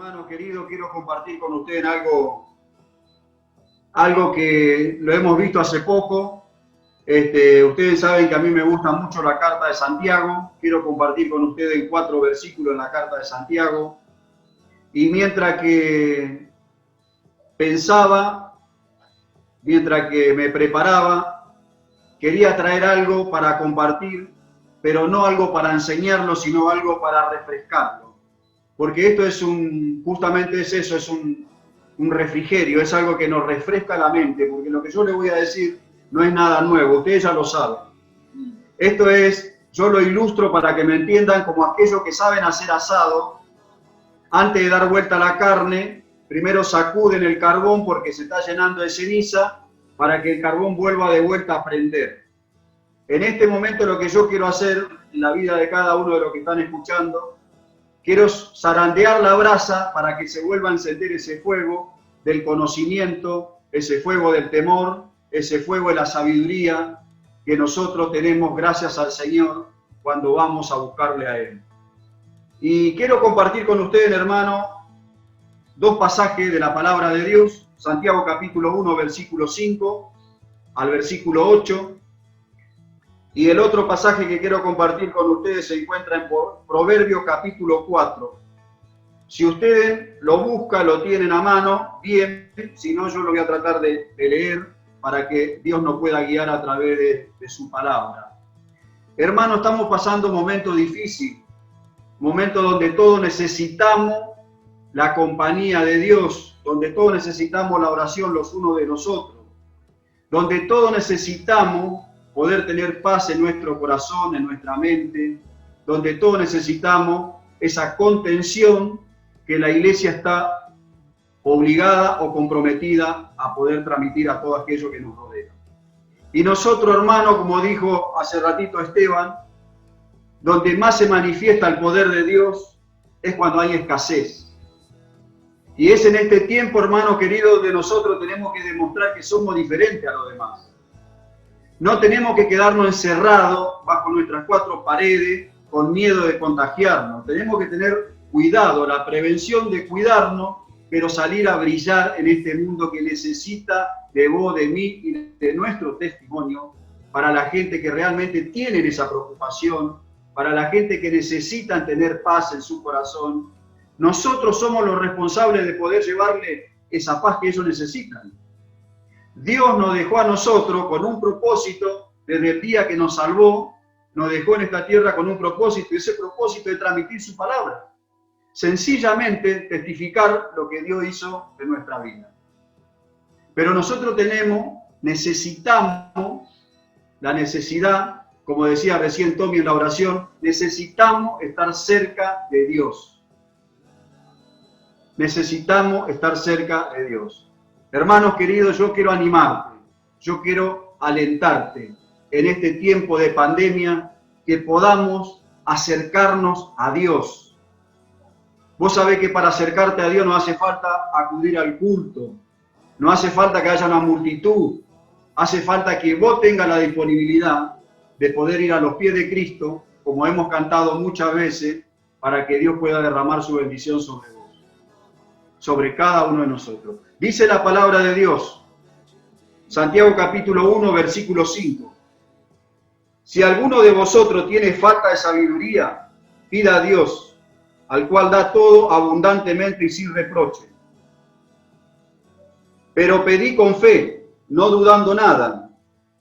hermano querido, quiero compartir con ustedes algo que lo hemos visto hace poco. Ustedes saben que a mí me gusta mucho la carta de Santiago. Quiero compartir con ustedes 4 versículos en la carta de Santiago. Y mientras que pensaba, mientras que me preparaba, quería traer algo para compartir, pero no algo para enseñarlo, sino algo para refrescarlo. Porque esto es justamente es eso, es un refrigerio, es algo que nos refresca la mente, porque lo que yo les voy a decir no es nada nuevo, ustedes ya lo saben. Esto es, yo lo ilustro para que me entiendan como aquellos que saben hacer asado. Antes de dar vuelta a la carne, primero sacuden el carbón porque se está llenando de ceniza para que el carbón vuelva de vuelta a prender. En este momento lo que yo quiero hacer en la vida de cada uno de los que están escuchando, quiero zarandear la brasa para que se vuelva a encender ese fuego del conocimiento, ese fuego del temor, ese fuego de la sabiduría que nosotros tenemos gracias al Señor cuando vamos a buscarle a Él. Y quiero compartir con ustedes, hermano, 2 pasajes de la palabra de Dios, Santiago capítulo 1, versículo 5 al versículo 8. Y el otro pasaje que quiero compartir con ustedes se encuentra en Proverbios capítulo 4. Si ustedes lo buscan, lo tienen a mano, bien, si no yo lo voy a tratar de leer para que Dios nos pueda guiar a través de su palabra. Hermanos, estamos pasando un momento difícil, momento donde todos necesitamos la compañía de Dios, donde todos necesitamos la oración los unos de los otros, donde todos necesitamos poder tener paz en nuestro corazón, en nuestra mente, donde todos necesitamos esa contención que la iglesia está obligada o comprometida a poder transmitir a todo aquello que nos rodea. Y nosotros, hermanos, como dijo hace ratito Esteban, donde más se manifiesta el poder de Dios es cuando hay escasez. Y es en este tiempo, hermanos queridos, de nosotros tenemos que demostrar que somos diferentes a los demás. No tenemos que quedarnos encerrados bajo nuestras 4 paredes con miedo de contagiarnos. Tenemos que tener cuidado, la prevención de cuidarnos, pero salir a brillar en este mundo que necesita de vos, de mí y de nuestro testimonio para la gente que realmente tienen esa preocupación, para la gente que necesitan tener paz en su corazón. Nosotros somos los responsables de poder llevarle esa paz que ellos necesitan. Dios nos dejó a nosotros con un propósito, desde el día que nos salvó, nos dejó en esta tierra con un propósito, y ese propósito es transmitir su palabra. Sencillamente testificar lo que Dios hizo en nuestra vida. Pero nosotros necesitamos la necesidad, como decía recién Tommy en la oración, necesitamos estar cerca de Dios. Necesitamos estar cerca de Dios. Hermanos queridos, yo quiero animarte, yo quiero alentarte en este tiempo de pandemia que podamos acercarnos a Dios. Vos sabés que para acercarte a Dios no hace falta acudir al culto, no hace falta que haya una multitud, hace falta que vos tengas la disponibilidad de poder ir a los pies de Cristo, como hemos cantado muchas veces, para que Dios pueda derramar su bendición sobre vos, sobre cada uno de nosotros. Dice la palabra de Dios, Santiago capítulo 1, versículo 5. Si alguno de vosotros tiene falta de sabiduría, pida a Dios, al cual da todo abundantemente y sin reproche. Pero pedí con fe, no dudando nada,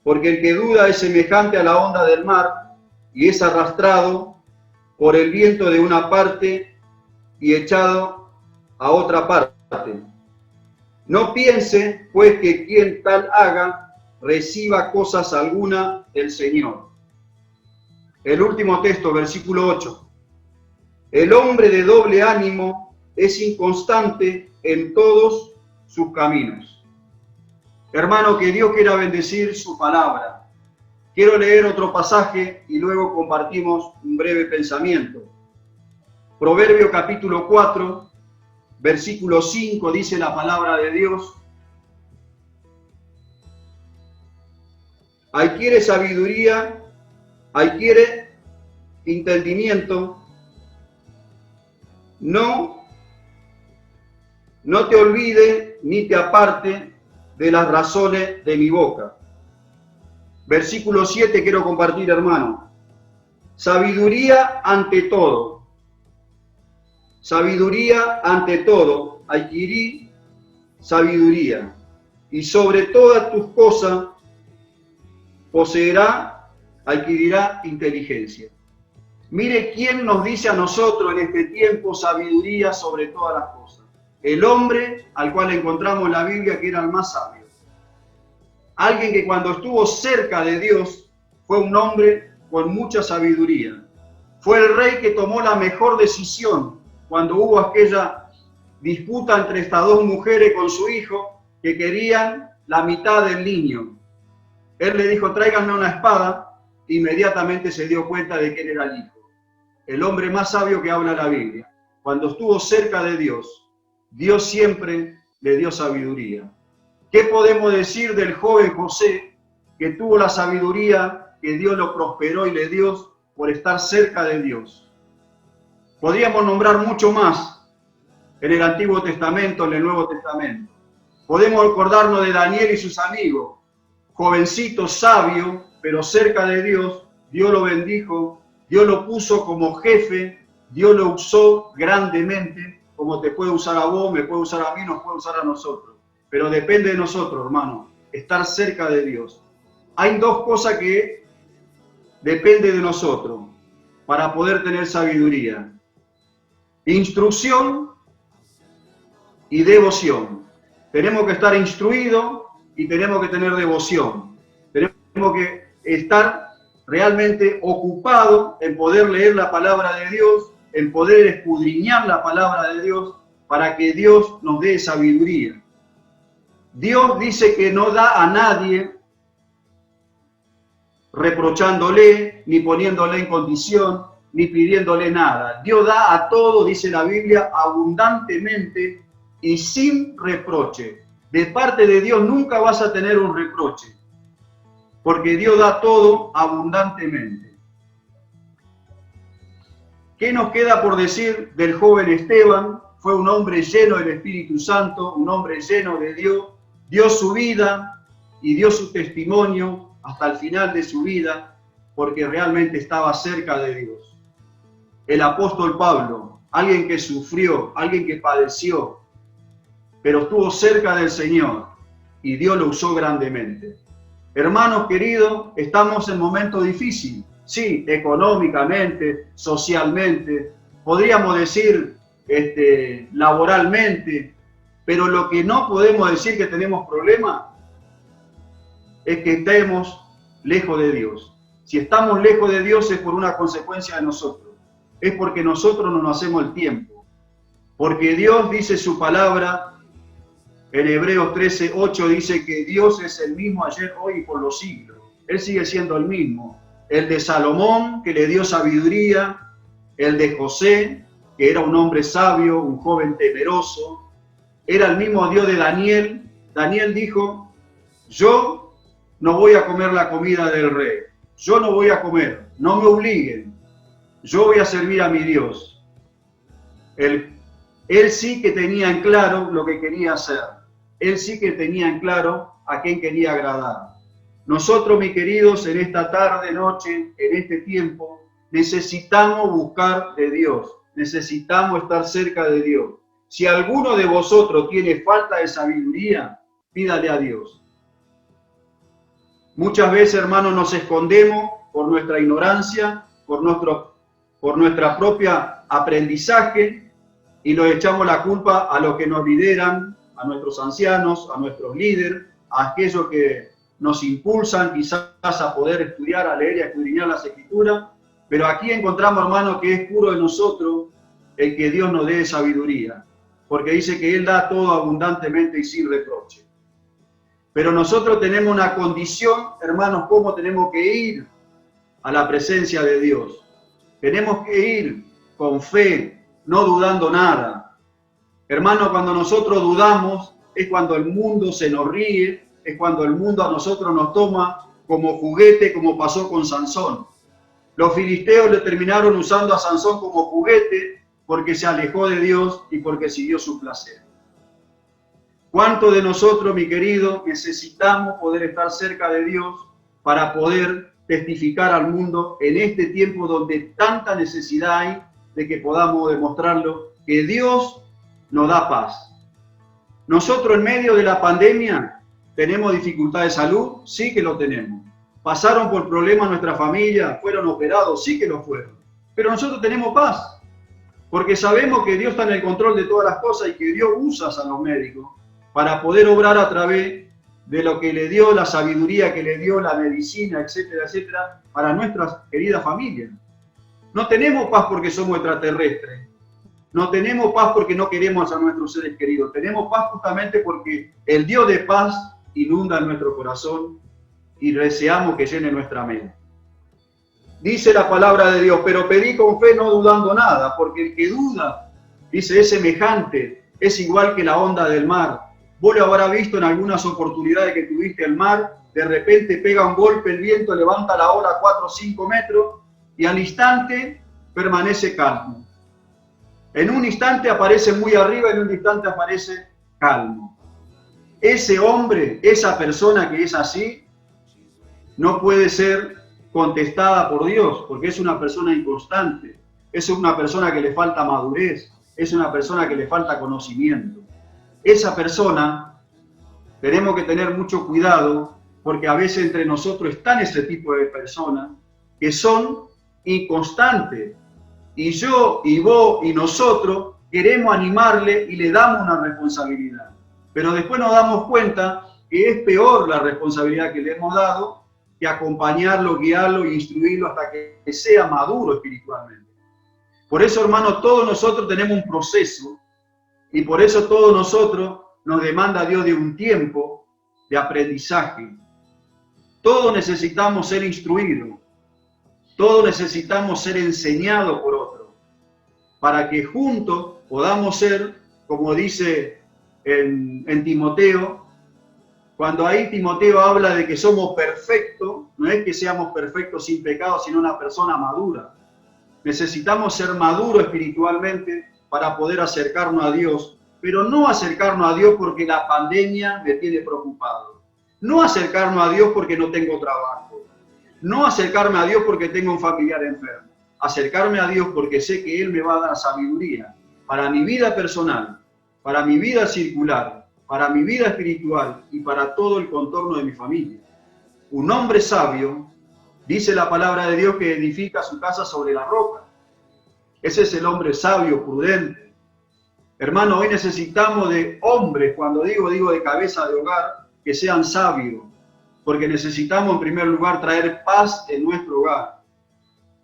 porque el que duda es semejante a la onda del mar y es arrastrado por el viento de una parte y echado a otra parte. No piense, pues, que quien tal haga reciba cosas alguna del Señor. El último texto, versículo 8. El hombre de doble ánimo es inconstante en todos sus caminos. Hermano, que Dios quiera bendecir su palabra. Quiero leer otro pasaje y luego compartimos un breve pensamiento. Proverbio capítulo 4, versículo 5, dice la palabra de Dios. Adquiere sabiduría, adquiere entendimiento, no no te olvide ni te aparte de las razones de mi boca. Versículo 7 quiero compartir, hermano. Sabiduría ante todo. Sabiduría ante todo. Adquirí sabiduría. Y sobre todas tus cosas adquirirá inteligencia. Mire quién nos dice a nosotros en este tiempo sabiduría sobre todas las cosas. El hombre al cual encontramos en la Biblia que era el más sabio. Alguien que cuando estuvo cerca de Dios fue un hombre con mucha sabiduría. Fue el rey que tomó la mejor decisión cuando hubo aquella disputa entre estas dos mujeres con su hijo que querían la mitad del niño. Él le dijo, tráiganme una espada. Inmediatamente se dio cuenta de que él era el hijo. El hombre más sabio que habla la Biblia. Cuando estuvo cerca de Dios, Dios siempre le dio sabiduría. ¿Qué podemos decir del joven José que tuvo la sabiduría que Dios lo prosperó y le dio por estar cerca de Dios? Podríamos nombrar mucho más en el Antiguo Testamento, en el Nuevo Testamento. Podemos acordarnos de Daniel y sus amigos. Jovencito, sabio, pero cerca de Dios, Dios lo bendijo, Dios lo puso como jefe, Dios lo usó grandemente, como te puede usar a vos, me puede usar a mí, nos puede usar a nosotros. Pero depende de nosotros, hermano, estar cerca de Dios. Hay dos cosas que dependen de nosotros para poder tener sabiduría. Instrucción y devoción. Tenemos que estar instruidos y tenemos que tener devoción. Tenemos que estar realmente ocupados en poder leer la palabra de Dios, en poder escudriñar la palabra de Dios para que Dios nos dé sabiduría. Dios dice que no da a nadie reprochándole, ni poniéndole en condición, ni pidiéndole nada. Dios da a todo, dice la Biblia, abundantemente y sin reproche. De parte de Dios nunca vas a tener un reproche, porque Dios da todo abundantemente. ¿Qué nos queda por decir del joven Esteban? Fue un hombre lleno del Espíritu Santo, un hombre lleno de Dios, dio su vida y dio su testimonio hasta el final de su vida, porque realmente estaba cerca de Dios. El apóstol Pablo, alguien que sufrió, alguien que padeció, pero estuvo cerca del Señor y Dios lo usó grandemente. Hermanos queridos, estamos en momentos difíciles, sí, económicamente, socialmente, podríamos decir laboralmente, pero lo que no podemos decir que tenemos problemas es que estemos lejos de Dios. Si estamos lejos de Dios es por una consecuencia de nosotros, es porque nosotros no nos hacemos el tiempo, porque Dios dice su palabra. En Hebreos 13:8 dice que Dios es el mismo ayer, hoy y por los siglos. Él sigue siendo el mismo. El de Salomón, que le dio sabiduría. El de José, que era un hombre sabio, un joven temeroso. Era el mismo Dios de Daniel. Daniel dijo, yo no voy a comer la comida del rey. Yo no voy a comer, no me obliguen. Yo voy a servir a mi Dios. Él sí que tenía en claro lo que quería hacer. Él sí que tenía en claro a quién quería agradar. Nosotros, mis queridos, en esta tarde, noche, en este tiempo, necesitamos buscar de Dios. Necesitamos estar cerca de Dios. Si alguno de vosotros tiene falta de sabiduría, pídale a Dios. Muchas veces, hermanos, nos escondemos por nuestra ignorancia, por nuestra propia aprendizaje y le echamos la culpa a los que nos lideran, a nuestros ancianos, a nuestros líderes, a aquellos que nos impulsan quizás a poder estudiar, a leer y a escudriñar las Escrituras, pero aquí encontramos, hermano, que es puro de nosotros el que Dios nos dé sabiduría, porque dice que Él da todo abundantemente y sin reproche. Pero nosotros tenemos una condición, hermanos, cómo tenemos que ir a la presencia de Dios. Tenemos que ir con fe, no dudando nada. Hermano, cuando nosotros dudamos, es cuando el mundo se nos ríe, es cuando el mundo a nosotros nos toma como juguete, como pasó con Sansón. Los filisteos le terminaron usando a Sansón como juguete porque se alejó de Dios y porque siguió su placer. ¿Cuántos de nosotros, mi querido, necesitamos poder estar cerca de Dios para poder testificar al mundo en este tiempo donde tanta necesidad hay de que podamos demostrarlo, que Dios nos da paz? Nosotros en medio de la pandemia tenemos dificultad de salud, sí que lo tenemos. Pasaron por problemas nuestra familia, fueron operados, sí que lo fueron. Pero nosotros tenemos paz, porque sabemos que Dios está en el control de todas las cosas y que Dios usa a los médicos para poder obrar a través de lo que le dio, la sabiduría que le dio, la medicina, etcétera, etcétera, para nuestras queridas familias. No tenemos paz porque somos extraterrestres. No tenemos paz porque no queremos a nuestros seres queridos. Tenemos paz justamente porque el Dios de paz inunda nuestro corazón y deseamos que llene nuestra mente. Dice la palabra de Dios, pero pedí con fe no dudando nada, porque el que duda, dice, es semejante, es igual que la onda del mar. Vos lo habrás visto en algunas oportunidades que tuviste el mar, de repente pega un golpe, el viento levanta la ola 4 o 5 metros y al instante permanece calmo. En un instante aparece muy arriba, en un instante aparece calmo. Ese hombre, esa persona que es así, no puede ser contestada por Dios, porque es una persona inconstante, es una persona que le falta madurez, es una persona que le falta conocimiento. Esa persona, tenemos que tener mucho cuidado, porque a veces entre nosotros están ese tipo de personas que son inconstantes. Y yo, y vos, y nosotros queremos animarle y le damos una responsabilidad. Pero después nos damos cuenta que es peor la responsabilidad que le hemos dado que acompañarlo, guiarlo e instruirlo hasta que sea maduro espiritualmente. Por eso, hermanos, todos nosotros tenemos un proceso y por eso todos nosotros nos demanda Dios de un tiempo de aprendizaje. Todos necesitamos ser instruidos. Todos necesitamos ser enseñados por otros, para que juntos podamos ser, como dice en Timoteo, cuando ahí Timoteo habla de que somos perfectos, no es que seamos perfectos sin pecado, sino una persona madura. Necesitamos ser maduros espiritualmente para poder acercarnos a Dios, pero no acercarnos a Dios porque la pandemia me tiene preocupado. No acercarnos a Dios porque no tengo trabajo. No acercarme a Dios porque tengo un familiar enfermo. Acercarme a Dios porque sé que Él me va a dar sabiduría para mi vida personal, para mi vida circular, para mi vida espiritual y para todo el contorno de mi familia. Un hombre sabio, dice la palabra de Dios, que edifica su casa sobre la roca. Ese es el hombre sabio, prudente. Hermano, hoy necesitamos de hombres, cuando digo de cabeza de hogar, que sean sabios. Porque necesitamos en primer lugar traer paz en nuestro hogar.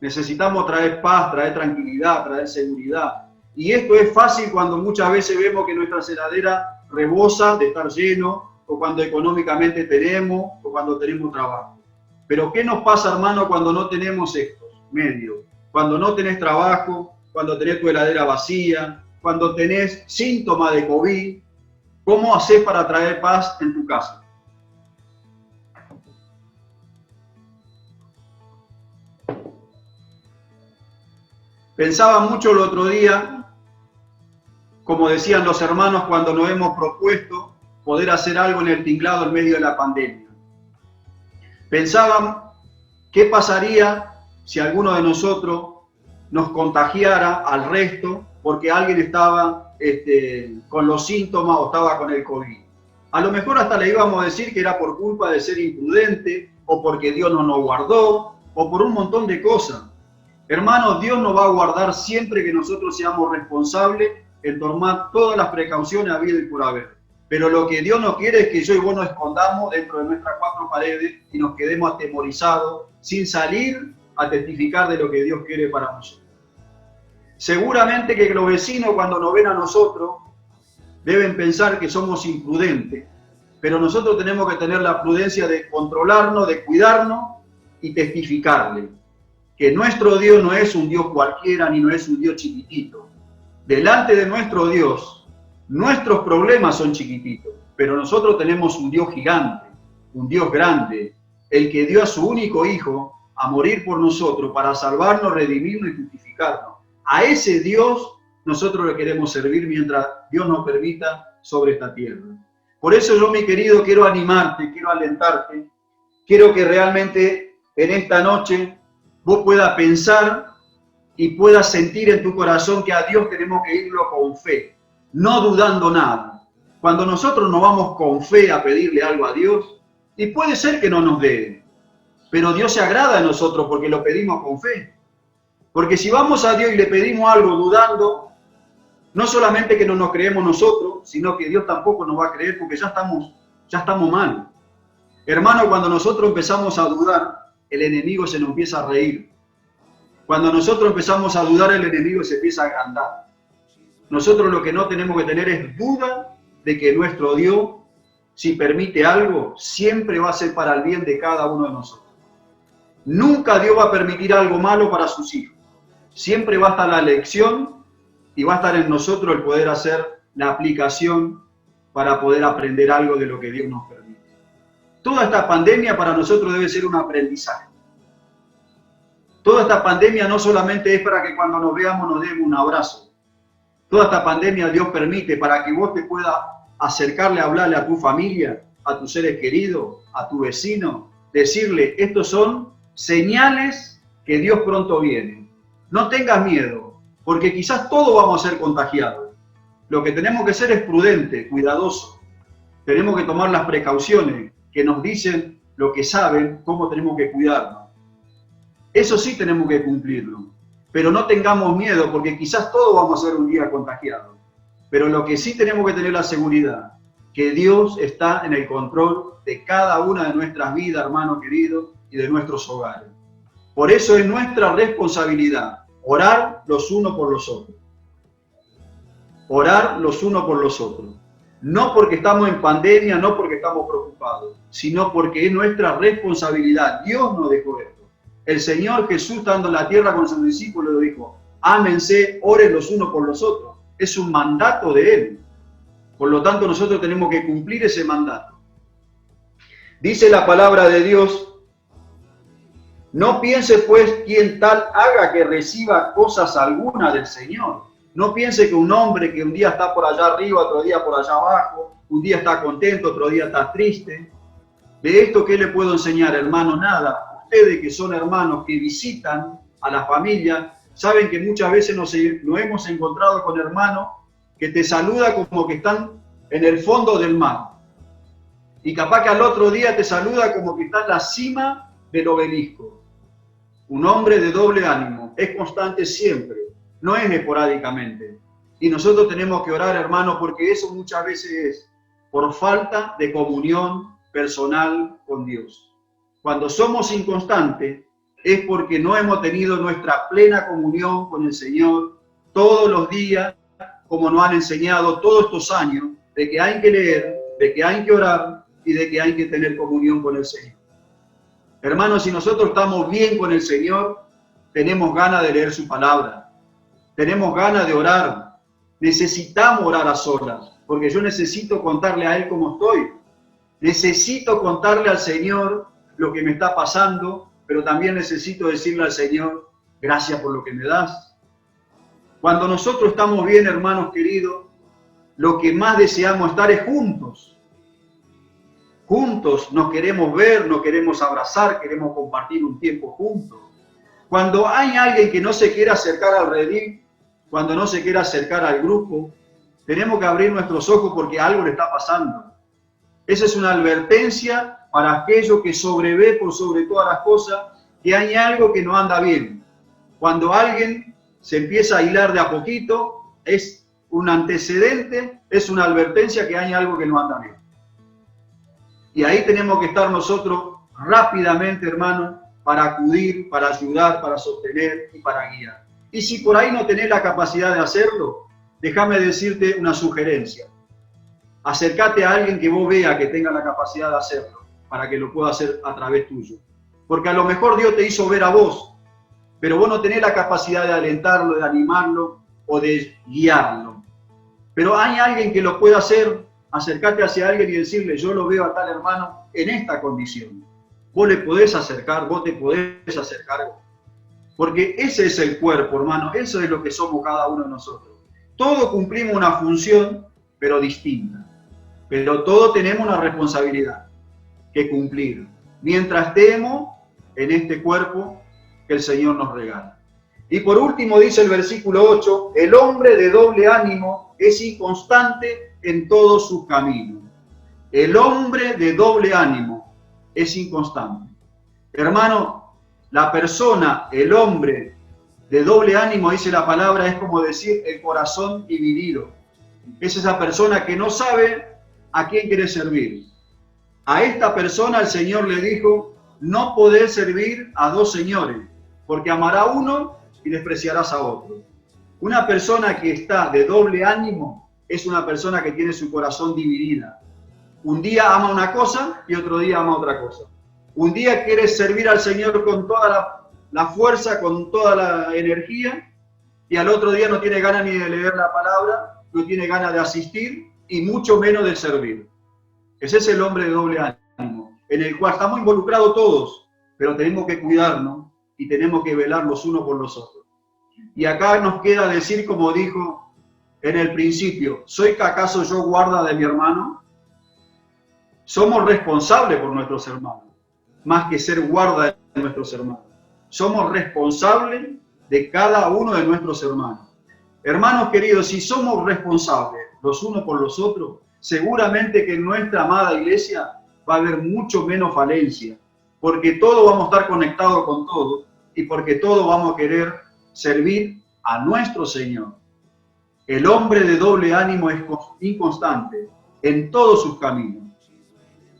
Necesitamos traer paz, traer tranquilidad, traer seguridad. Y esto es fácil cuando muchas veces vemos que nuestra heladera rebosa de estar lleno, o cuando económicamente tenemos, o cuando tenemos trabajo. Pero ¿qué nos pasa, hermano, cuando no tenemos estos medios? Cuando no tenés trabajo, cuando tenés tu heladera vacía, cuando tenés síntomas de COVID, ¿cómo haces para traer paz en tu casa? Pensaba mucho el otro día, como decían los hermanos cuando nos hemos propuesto poder hacer algo en el tinglado en medio de la pandemia. Pensaban qué pasaría si alguno de nosotros nos contagiara al resto porque alguien estaba con los síntomas o estaba con el COVID. A lo mejor hasta le íbamos a decir que era por culpa de ser imprudente o porque Dios no nos guardó o por un montón de cosas. Hermanos, Dios nos va a guardar siempre que nosotros seamos responsables en tomar todas las precauciones habidas y por haber. Pero lo que Dios no quiere es que yo y vos nos escondamos dentro de nuestras 4 paredes y nos quedemos atemorizados sin salir a testificar de lo que Dios quiere para nosotros. Seguramente que los vecinos cuando nos ven a nosotros deben pensar que somos imprudentes, pero nosotros tenemos que tener la prudencia de controlarnos, de cuidarnos y testificarle que nuestro Dios no es un Dios cualquiera ni no es un Dios chiquitito. Delante de nuestro Dios, nuestros problemas son chiquititos, pero nosotros tenemos un Dios gigante, un Dios grande, el que dio a su único Hijo a morir por nosotros para salvarnos, redimirnos y justificarnos. A ese Dios nosotros le queremos servir mientras Dios nos permita sobre esta tierra. Por eso yo, mi querido, quiero animarte, quiero alentarte, quiero que realmente en esta noche vos puedas pensar y puedas sentir en tu corazón que a Dios tenemos que irlo con fe, no dudando nada. Cuando nosotros nos vamos con fe a pedirle algo a Dios, y puede ser que no nos dé, pero Dios se agrada de nosotros porque lo pedimos con fe. Porque si vamos a Dios y le pedimos algo dudando, no solamente que no nos creemos nosotros, sino que Dios tampoco nos va a creer porque ya estamos mal. Hermano, cuando nosotros empezamos a dudar, el enemigo se nos empieza a reír. Cuando nosotros empezamos a dudar, el enemigo se empieza a agrandar. Nosotros lo que no tenemos que tener es duda de que nuestro Dios, si permite algo, siempre va a ser para el bien de cada uno de nosotros. Nunca Dios va a permitir algo malo para sus hijos. Siempre va a estar la elección y va a estar en nosotros el poder hacer la aplicación para poder aprender algo de lo que Dios nos permite. Toda esta pandemia para nosotros debe ser un aprendizaje. Toda esta pandemia no solamente es para que cuando nos veamos nos demos un abrazo. Toda esta pandemia Dios permite para que vos te puedas acercarle a hablarle a tu familia, a tus seres queridos, a tu vecino, decirle, estos son señales que Dios pronto viene. No tengas miedo, porque quizás todos vamos a ser contagiados. Lo que tenemos que ser es prudente, cuidadoso. Tenemos que tomar las precauciones que nos dicen lo que saben, cómo tenemos que cuidarnos. Eso sí tenemos que cumplirlo. Pero no tengamos miedo, porque quizás todos vamos a ser un día contagiados. Pero lo que sí tenemos que tener la seguridad, que Dios está en el control de cada una de nuestras vidas, hermano querido, y de nuestros hogares. Por eso es nuestra responsabilidad orar los unos por los otros. Orar los unos por los otros. No porque estamos en pandemia, no porque estamos preocupados, sino porque es nuestra responsabilidad. Dios nos dejó esto. El Señor Jesús, estando en la tierra con sus discípulos, lo dijo, ámense, oren los unos por los otros. Es un mandato de Él. Por lo tanto, nosotros tenemos que cumplir ese mandato. Dice la palabra de Dios, no piense pues quien tal haga que reciba cosas alguna del Señor. No piense que un hombre que un día está por allá arriba, otro día por allá abajo, un día está contento, otro día está triste. De esto, ¿qué le puedo enseñar, hermano? Nada. Ustedes que son hermanos que visitan a la familia, saben que muchas veces nos hemos encontrado con hermanos que te saludan como que están en el fondo del mar. Y capaz que al otro día te saluda como que está en la cima del obelisco. Un hombre de doble ánimo, es constante siempre, no es esporádicamente. Y nosotros tenemos que orar, hermanos, porque eso muchas veces es por falta de comunión personal con Dios. Cuando somos inconstantes, es porque no hemos tenido nuestra plena comunión con el Señor todos los días, como nos han enseñado todos estos años, de que hay que leer, de que hay que orar y de que hay que tener comunión con el Señor. Hermanos, si nosotros estamos bien con el Señor, tenemos ganas de leer su palabra, tenemos ganas de orar, necesitamos orar a solas, porque yo necesito contarle a Él cómo estoy, necesito contarle al Señor lo que me está pasando, pero también necesito decirle al Señor, gracias por lo que me das. Cuando nosotros estamos bien, hermanos queridos, lo que más deseamos estar es juntos. Juntos nos queremos ver, nos queremos abrazar, queremos compartir un tiempo juntos. Cuando hay alguien que no se quiere acercar al redil, cuando no se quiere acercar al grupo, tenemos que abrir nuestros ojos porque algo le está pasando. Esa es una advertencia para aquello que sobrevé por sobre todas las cosas, que hay algo que no anda bien. Cuando alguien se empieza a hilar de a poquito, es un antecedente, es una advertencia que hay algo que no anda bien. Y ahí tenemos que estar nosotros rápidamente, hermano, para acudir, para ayudar, para sostener y para guiar. Y si por ahí no tenés la capacidad de hacerlo, déjame decirte una sugerencia. Acércate a alguien que vos veas que tenga la capacidad de hacerlo, para que lo pueda hacer a través tuyo. Porque a lo mejor Dios te hizo ver a vos, pero vos no tenés la capacidad de alentarlo, de animarlo o de guiarlo. Pero hay alguien que lo puede hacer. Acércate hacia alguien y decirle, yo lo veo a tal hermano en esta condición. Vos le podés acercar, vos te podés acercar. Porque ese es el cuerpo, hermano, eso es lo que somos cada uno de nosotros. Todos cumplimos una función, pero distinta. Pero todos tenemos una responsabilidad que cumplir, mientras estemos en este cuerpo que el Señor nos regala. Y por último dice el versículo 8, el hombre de doble ánimo es inconstante en todos sus caminos. El hombre de doble ánimo es inconstante. Hermano, la persona, el hombre de doble ánimo, dice la palabra, es como decir el corazón dividido. Es esa persona que no sabe a quién quiere servir. A esta persona el Señor le dijo, no podés servir a dos señores, porque amará a uno y despreciarás a otro. Una persona que está de doble ánimo es una persona que tiene su corazón dividida. Un día ama una cosa y otro día ama otra cosa. Un día quiere servir al Señor con toda la fuerza, con toda la energía, y al otro día no tiene ganas ni de leer la palabra, no tiene ganas de asistir y mucho menos de servir. Ese es el hombre de doble ánimo, en el cual estamos involucrados todos, pero tenemos que cuidarnos y tenemos que velar los unos por los otros. Y acá nos queda decir, como dijo en el principio, ¿soy acaso yo guarda de mi hermano? Somos responsables por nuestros hermanos, más que ser guarda de nuestros hermanos. Somos responsables de cada uno de nuestros hermanos. Hermanos queridos, si somos responsables los unos por los otros, seguramente que en nuestra amada iglesia va a haber mucho menos falencia, porque todos vamos a estar conectados con todos y porque todos vamos a querer servir a nuestro Señor. El hombre de doble ánimo es inconstante en todos sus caminos.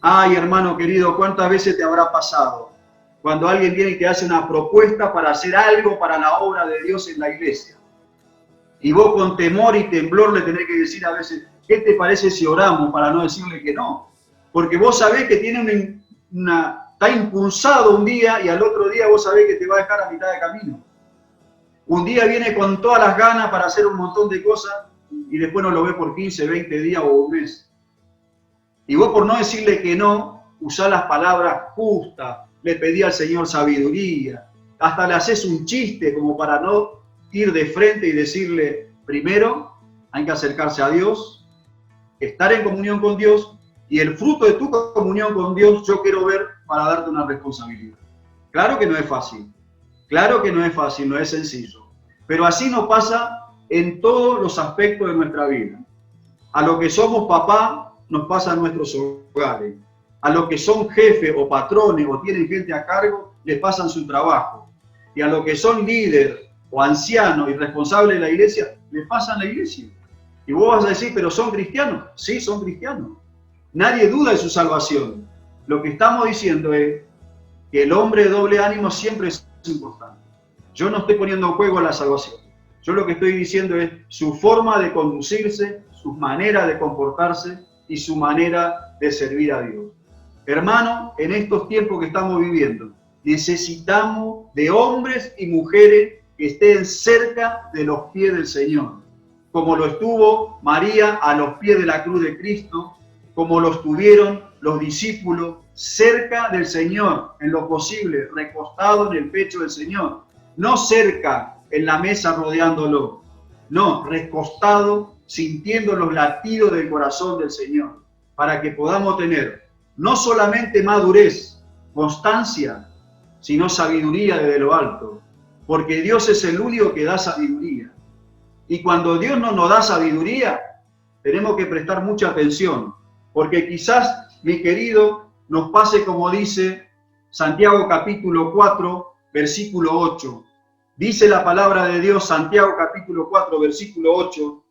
Ay, hermano querido, ¿cuántas veces te habrá pasado cuando alguien viene y te hace una propuesta para hacer algo para la obra de Dios en la iglesia? Y vos con temor y temblor le tenés que decir a veces, ¿qué te parece si oramos para no decirle que no? Porque vos sabés que tiene está impulsado un día y al otro día vos sabés que te va a dejar a mitad de camino. Un día viene con todas las ganas para hacer un montón de cosas y después no lo ves por 15, 20 días o un mes. Y vos por no decirle que no, usás las palabras justas, le pedí al Señor sabiduría, hasta le haces un chiste como para no ir de frente y decirle, primero hay que acercarse a Dios, estar en comunión con Dios, y el fruto de tu comunión con Dios yo quiero ver para darte una responsabilidad. Claro que no es fácil, claro que no es fácil, no es sencillo, pero así nos pasa en todos los aspectos de nuestra vida. A lo que somos papá, nos pasa en nuestros hogares. A los que son jefes o patrones o tienen gente a cargo, les pasan su trabajo. Y a los que son líderes o ancianos y responsables de la iglesia, les pasan la iglesia. Y vos vas a decir, ¿pero son cristianos? Sí, son cristianos. Nadie duda de su salvación. Lo que estamos diciendo es que el hombre de doble ánimo siempre es importante. Yo no estoy poniendo en juego la salvación. Yo lo que estoy diciendo es su forma de conducirse, su manera de comportarse y su manera de servir a Dios. Hermano, en estos tiempos que estamos viviendo, necesitamos de hombres y mujeres que estén cerca de los pies del Señor, como lo estuvo María a los pies de la cruz de Cristo, como lo estuvieron los discípulos cerca del Señor, en lo posible, recostados en el pecho del Señor, no cerca en la mesa rodeándolo, no, recostado, sintiendo los latidos del corazón del Señor, para que podamos tener no solamente madurez, constancia, sino sabiduría desde lo alto, porque Dios es el único que da sabiduría. Y cuando Dios no nos da sabiduría, tenemos que prestar mucha atención, porque quizás, mi querido, nos pase como dice Santiago capítulo 4, versículo 8. Dice la palabra de Dios, Santiago capítulo 4, versículo 8,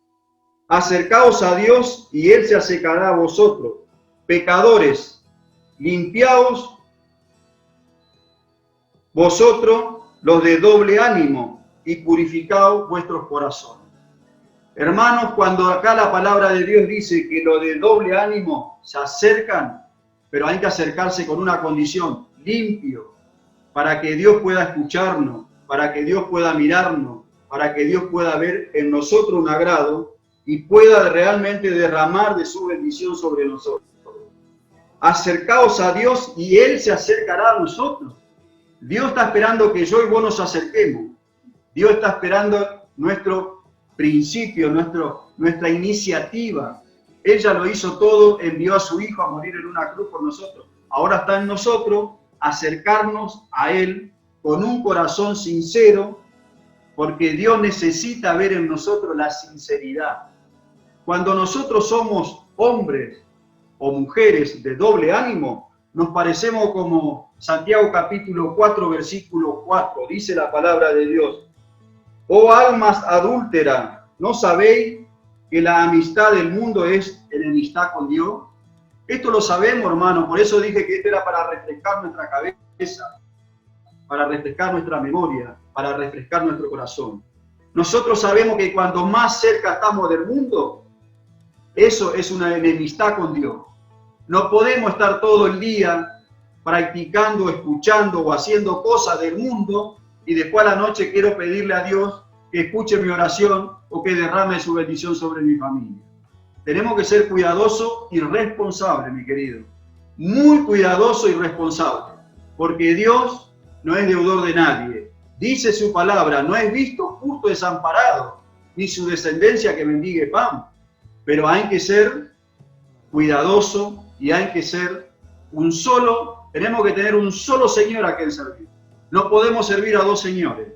acercaos a Dios y Él se acercará a vosotros. Pecadores, limpiaos vosotros los de doble ánimo y purificaos vuestros corazones. Hermanos, cuando acá la palabra de Dios dice que los de doble ánimo se acercan, pero hay que acercarse con una condición, limpio, para que Dios pueda escucharnos, para que Dios pueda mirarnos, para que Dios pueda ver en nosotros un agrado y pueda realmente derramar de su bendición sobre nosotros. Acercaos a Dios y Él se acercará a nosotros. Dios está esperando que yo y vos nos acerquemos. Dios está esperando nuestro principio, nuestra iniciativa. Él ya lo hizo todo, envió a su Hijo a morir en una cruz por nosotros. Ahora está en nosotros acercarnos a Él con un corazón sincero, porque Dios necesita ver en nosotros la sinceridad. Cuando nosotros somos hombres o mujeres de doble ánimo, nos parecemos como Santiago capítulo 4, versículo 4, dice la palabra de Dios. Oh almas adúlteras, ¿no sabéis que la amistad del mundo es enemistad con Dios? Esto lo sabemos, hermano, por eso dije que esto era para refrescar nuestra cabeza, para refrescar nuestra memoria, para refrescar nuestro corazón. Nosotros sabemos que cuanto más cerca estamos del mundo, eso es una enemistad con Dios. No podemos estar todo el día practicando, escuchando o haciendo cosas del mundo y después a la noche quiero pedirle a Dios que escuche mi oración o que derrame su bendición sobre mi familia. Tenemos que ser cuidadosos y responsables, mi querido. Muy cuidadosos y responsables. Porque Dios no es deudor de nadie. Dice su palabra, no es visto justo desamparado, ni su descendencia que mendigue pan. Pero hay que ser cuidadosos y hay que ser tenemos que tener un solo Señor a quien servir. No podemos servir a dos señores.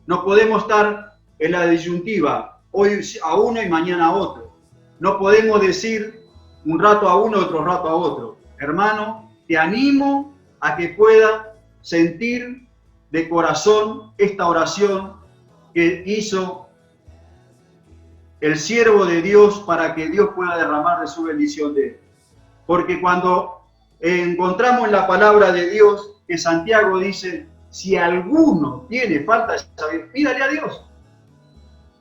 No podemos estar en la disyuntiva, hoy a uno y mañana a otro. No podemos decir un rato a uno, otro rato a otro. Hermano, te animo a que puedas sentir de corazón esta oración que hizo el siervo de Dios para que Dios pueda derramar de su bendición de él. Porque cuando encontramos en la palabra de Dios que Santiago dice, si alguno tiene falta de saber, pídale a Dios.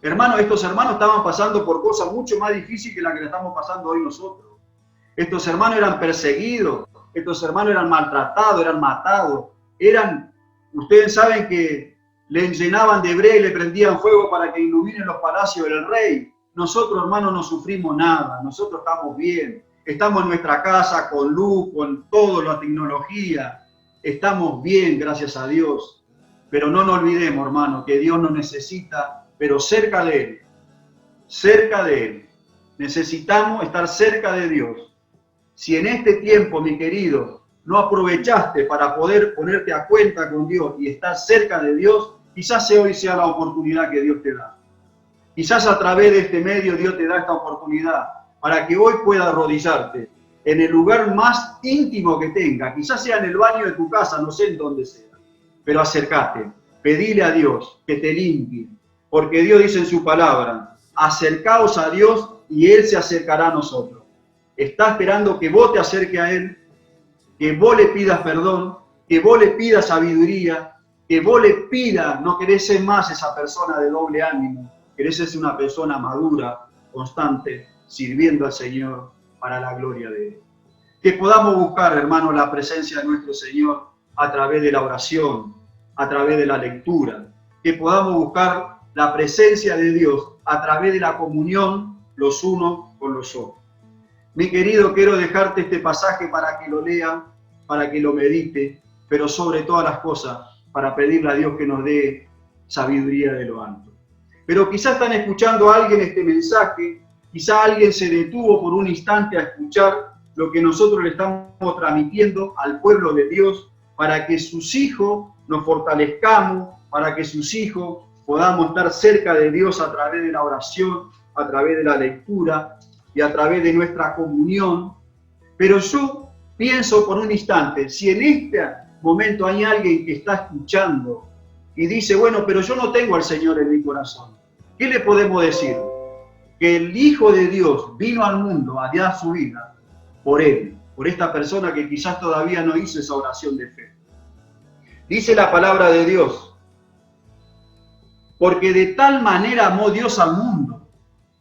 Hermano, estos hermanos estaban pasando por cosas mucho más difíciles que las que le estamos pasando hoy nosotros. Estos hermanos eran perseguidos, estos hermanos eran maltratados, eran matados, ustedes saben que le llenaban de brea y le prendían fuego para que iluminen los palacios del rey. Nosotros, hermanos, no sufrimos nada, nosotros estamos bien, estamos en nuestra casa con luz, con toda la tecnología, estamos bien, gracias a Dios. Pero no nos olvidemos, hermano, que Dios nos necesita, pero cerca de Él, cerca de Él. Necesitamos estar cerca de Dios. Si en este tiempo, mi querido, no aprovechaste para poder ponerte a cuenta con Dios y estar cerca de Dios, quizás hoy sea la oportunidad que Dios te da. Quizás a través de este medio Dios te da esta oportunidad para que hoy puedas arrodillarte en el lugar más íntimo que tenga. Quizás sea en el baño de tu casa, no sé en dónde sea. Pero acércate, pedile a Dios que te limpie. Porque Dios dice en su palabra, acercaos a Dios y Él se acercará a nosotros. Está esperando que vos te acerques a Él, que vos le pidas perdón, que vos le pidas sabiduría, que vos le pidas, no querés ser más esa persona de doble ánimo, querés ser una persona madura, constante, sirviendo al Señor para la gloria de Él. Que podamos buscar, hermano, la presencia de nuestro Señor a través de la oración, a través de la lectura, que podamos buscar la presencia de Dios a través de la comunión los unos con los otros. Mi querido, quiero dejarte este pasaje para que lo lean, para que lo medite, pero sobre todas las cosas, para pedirle a Dios que nos dé sabiduría de lo alto. Pero quizás están escuchando a alguien este mensaje, quizás alguien se detuvo por un instante a escuchar lo que nosotros le estamos transmitiendo al pueblo de Dios, para que sus hijos nos fortalezcamos, para que sus hijos podamos estar cerca de Dios a través de la oración, a través de la lectura y a través de nuestra comunión. Pero yo pienso por un instante, si en este momento hay alguien que está escuchando y dice, bueno, pero yo no tengo al Señor en mi corazón, ¿qué le podemos decir? Que el Hijo de Dios vino al mundo a dar su vida por Él, por esta persona que quizás todavía no hizo esa oración de fe. Dice la palabra de Dios, porque de tal manera amó Dios al mundo,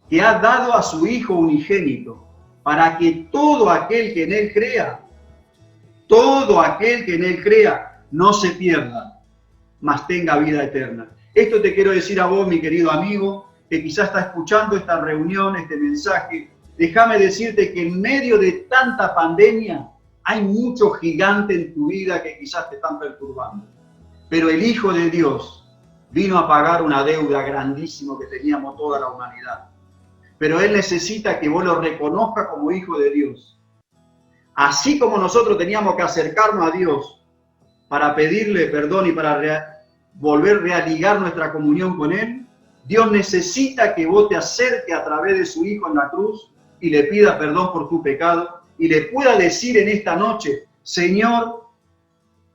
que ha dado a su Hijo unigénito, para que todo aquel que en Él crea, no se pierda, mas tenga vida eterna. Esto te quiero decir a vos, mi querido amigo, que quizás está escuchando esta reunión, este mensaje. Déjame decirte que en medio de tanta pandemia, hay muchos gigantes en tu vida que quizás te están perturbando. Pero el Hijo de Dios vino a pagar una deuda grandísima que teníamos toda la humanidad. pero Él necesita que vos lo reconozcas como hijo de Dios. Así como nosotros teníamos que acercarnos a Dios para pedirle perdón y para volver a realigar nuestra comunión con Él, Dios necesita que vos te acerques a través de su Hijo en la cruz y le pida perdón por tu pecado y le pueda decir en esta noche: Señor,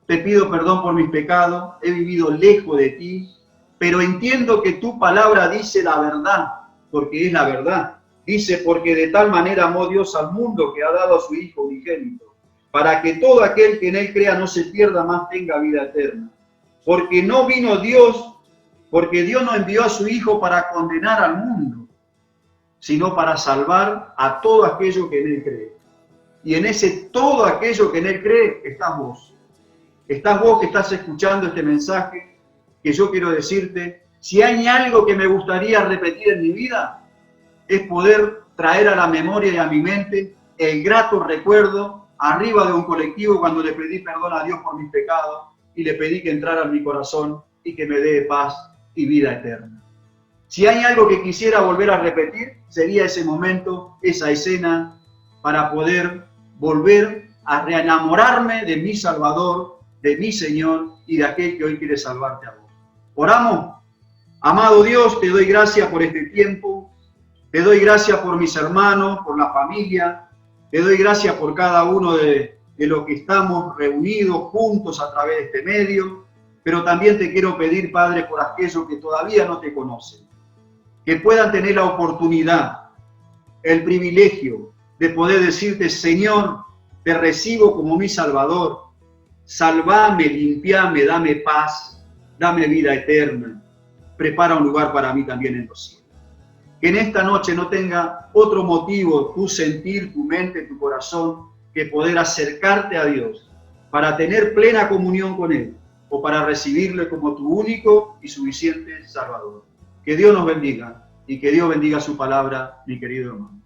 te pido perdón por mis pecados, he vivido lejos de ti, pero entiendo que tu palabra dice la verdad, porque es la verdad. Dice: porque de tal manera amó Dios al mundo que ha dado a su Hijo unigénito, para que todo aquel que en Él crea no se pierda, más tenga vida eterna. Porque no vino Dios, porque Dios no envió a su Hijo para condenar al mundo, sino para salvar a todo aquello que en Él cree. Y en ese todo aquello que en Él cree estás vos. Estás vos que estás escuchando este mensaje, que yo quiero decirte: si hay algo que me gustaría repetir en mi vida, es poder traer a la memoria y a mi mente el grato recuerdo arriba de un colectivo cuando le pedí perdón a Dios por mis pecados y le pedí que entrara en mi corazón y que me dé paz y vida eterna. Si hay algo que quisiera volver a repetir, sería ese momento, esa escena, para poder volver a reenamorarme de mi Salvador, de mi Señor y de aquel que hoy quiere salvarte a vos. Oramos. Amado Dios, te doy gracias por este tiempo, te doy gracias por mis hermanos, por la familia, te doy gracias por cada uno de los que estamos reunidos juntos a través de este medio, pero también te quiero pedir, Padre, por aquellos que todavía no te conocen, que puedan tener la oportunidad, el privilegio de poder decirte: Señor, te recibo como mi Salvador, salvame, limpiame, dame paz, dame vida eterna, prepara un lugar para mí también en los cielos. Que en esta noche no tenga otro motivo tu sentir, tu mente, tu corazón, que poder acercarte a Dios para tener plena comunión con Él o para recibirle como tu único y suficiente Salvador. Que Dios nos bendiga y que Dios bendiga su palabra, mi querido hermano.